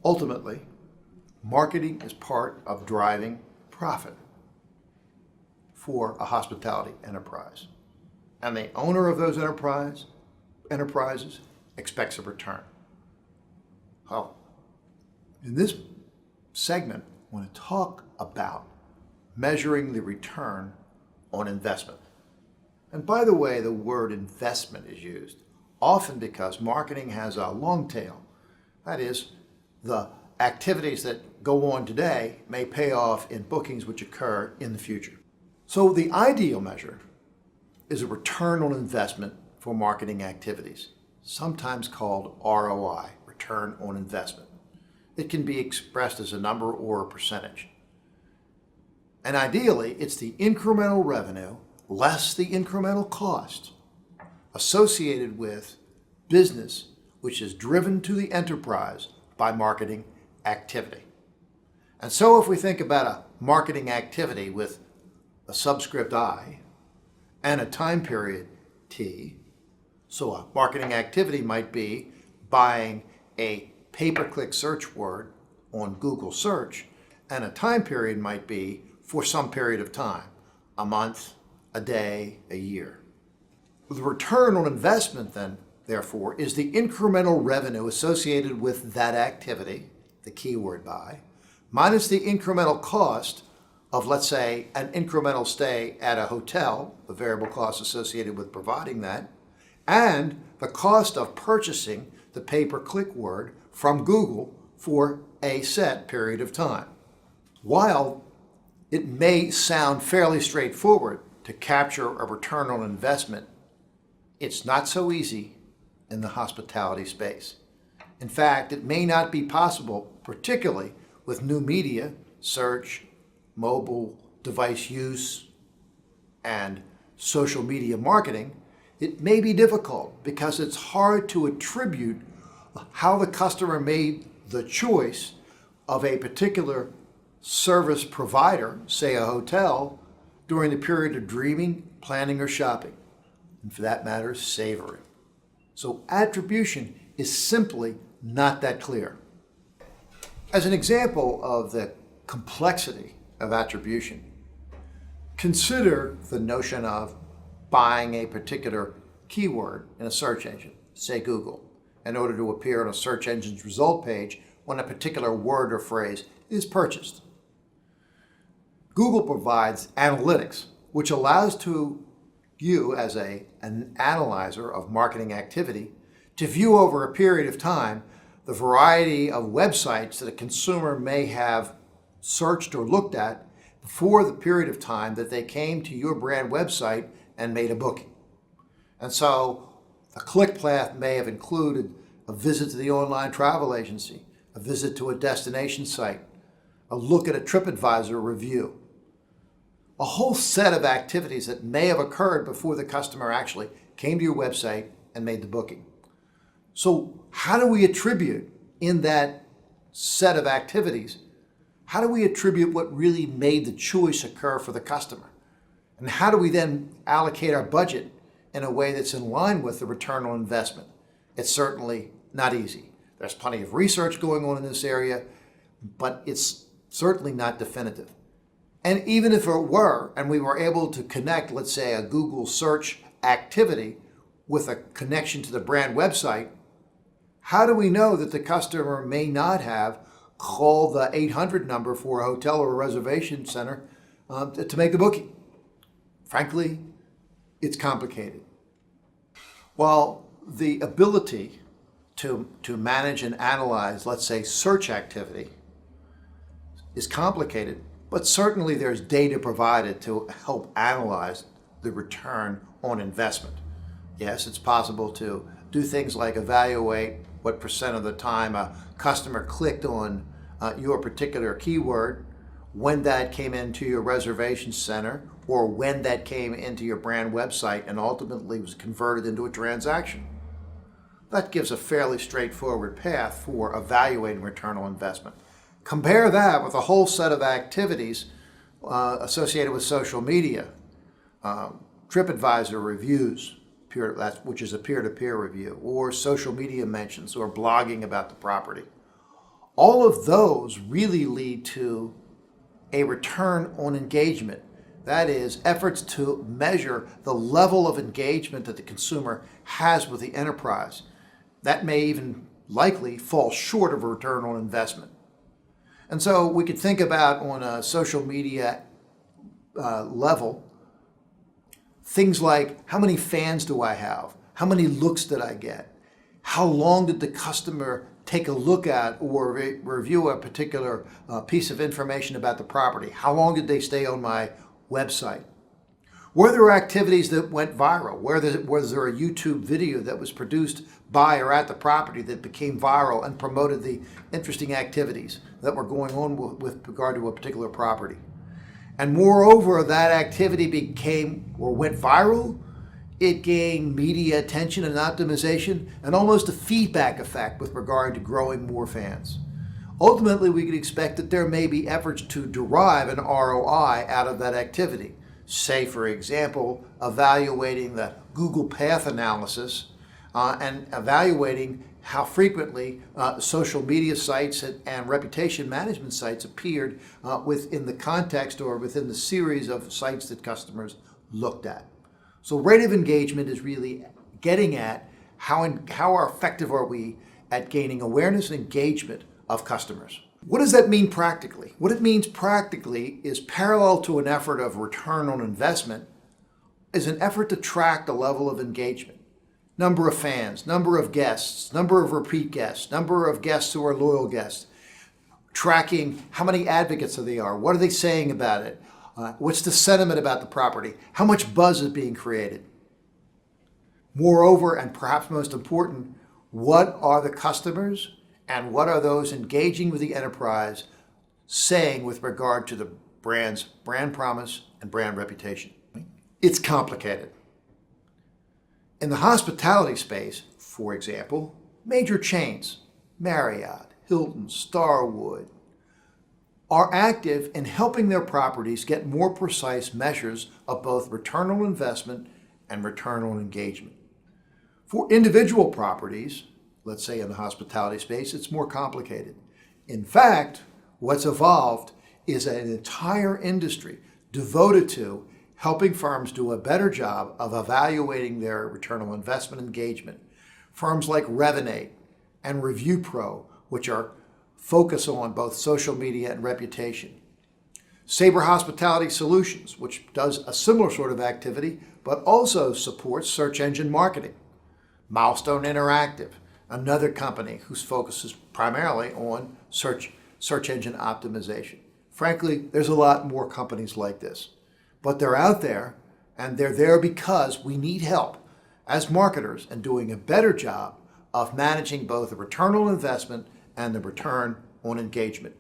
Ultimately, marketing is part of driving profit for a hospitality enterprise. And the owner of those enterprises expects a return. Well, in this segment, I want to talk about measuring the return on investment. And by the way, the word investment is used often because marketing has a long tail. That is, the activities that go on today may pay off in bookings which occur in the future. So the ideal measure is a return on investment for marketing activities, sometimes called ROI, return on investment. It can be expressed as a number or a percentage. And ideally, it's the incremental revenue less the incremental cost associated with business which is driven to the enterprise by marketing activity. And so if we think about a marketing activity with a subscript I and a time period T, so a marketing activity might be buying a pay-per-click search word on Google search, and a time period might be for some period of time, a month, a day, a year. The return on investment then, therefore, is the incremental revenue associated with that activity, the keyword buy, minus the incremental cost of, let's say, an incremental stay at a hotel, the variable cost associated with providing that, and the cost of purchasing the pay-per-click word from Google for a set period of time. While it may sound fairly straightforward to capture a return on investment, it's not so easy in the hospitality space. In fact, it may not be possible, particularly with new media, search, mobile device use, and social media marketing. It may be difficult because it's hard to attribute how the customer made the choice of a particular service provider, say a hotel, during the period of dreaming, planning, or shopping, and for that matter, savoring. So attribution is simply not that clear. As an example of the complexity of attribution, consider the notion of buying a particular keyword in a search engine, say Google, in order to appear on a search engine's result page when a particular word or phrase is purchased. Google provides analytics, which allows you as an analyzer of marketing activity to view over a period of time the variety of websites that a consumer may have searched or looked at before the period of time that they came to your brand website and made a booking. And so the click path may have included a visit to the online travel agency, a visit to a destination site, a look at a TripAdvisor review, a whole set of activities that may have occurred before the customer actually came to your website and made the booking. So how do we attribute in that set of activities, how do we attribute what really made the choice occur for the customer? And how do we then allocate our budget in a way that's in line with the return on investment? It's certainly not easy. There's plenty of research going on in this area, but it's certainly not definitive. And even if it were, and we were able to connect, let's say, a Google search activity with a connection to the brand website, how do we know that the customer may not have called the 800 number for a hotel or a reservation center to make the booking? Frankly, it's complicated. While the ability to manage and analyze, let's say, search activity is complicated, but certainly there's data provided to help analyze the return on investment. Yes, it's possible to do things like evaluate what percent of the time a customer clicked on your particular keyword, when that came into your reservation center, or when that came into your brand website and ultimately was converted into a transaction. That gives a fairly straightforward path for evaluating return on investment. Compare that with a whole set of activities associated with social media, TripAdvisor reviews, which is a peer-to-peer review, or social media mentions, or blogging about the property. All of those really lead to a return on engagement. That is, efforts to measure the level of engagement that the consumer has with the enterprise. That may even likely fall short of a return on investment. And so we could think about on a social media level, things like how many fans do I have? How many looks did I get? How long did the customer take a look at or review a particular piece of information about the property? How long did they stay on my website? Were there activities that went viral? Was there a YouTube video that was produced by or at the property that became viral and promoted the interesting activities that were going on with regard to a particular property? And moreover, that activity became or went viral. It gained media attention and optimization and almost a feedback effect with regard to growing more fans. Ultimately, we could expect that there may be efforts to derive an ROI out of that activity. Say, for example, evaluating the Google Path analysis and evaluating how frequently social media sites and reputation management sites appeared within the context or within the series of sites that customers looked at. So rate of engagement is really getting at how effective are we at gaining awareness and engagement of customers. What does that mean practically? What it means practically is parallel to an effort of return on investment is an effort to track the level of engagement. Number of fans, number of guests, number of repeat guests, number of guests who are loyal guests. Tracking how many advocates they are, what are they saying about it, what's the sentiment about the property, how much buzz is being created. Moreover, and perhaps most important, what are the customers and what are those engaging with the enterprise saying with regard to the brand's brand promise and brand reputation? It's complicated. In the hospitality space, for example, major chains, Marriott, Hilton, Starwood, are active in helping their properties get more precise measures of both return on investment and return on engagement. For individual properties, let's say in the hospitality space, it's more complicated. In fact, what's evolved is an entire industry devoted to helping firms do a better job of evaluating their return on investment engagement. Firms like Revinate and ReviewPro, which are focus on both social media and reputation. Sabre Hospitality Solutions, which does a similar sort of activity, but also supports search engine marketing. Milestone Interactive, another company whose focus is primarily on search engine optimization. Frankly, there's a lot more companies like this, but they're out there, and they're there because we need help as marketers in doing a better job of managing both the return on investment and the return on engagement.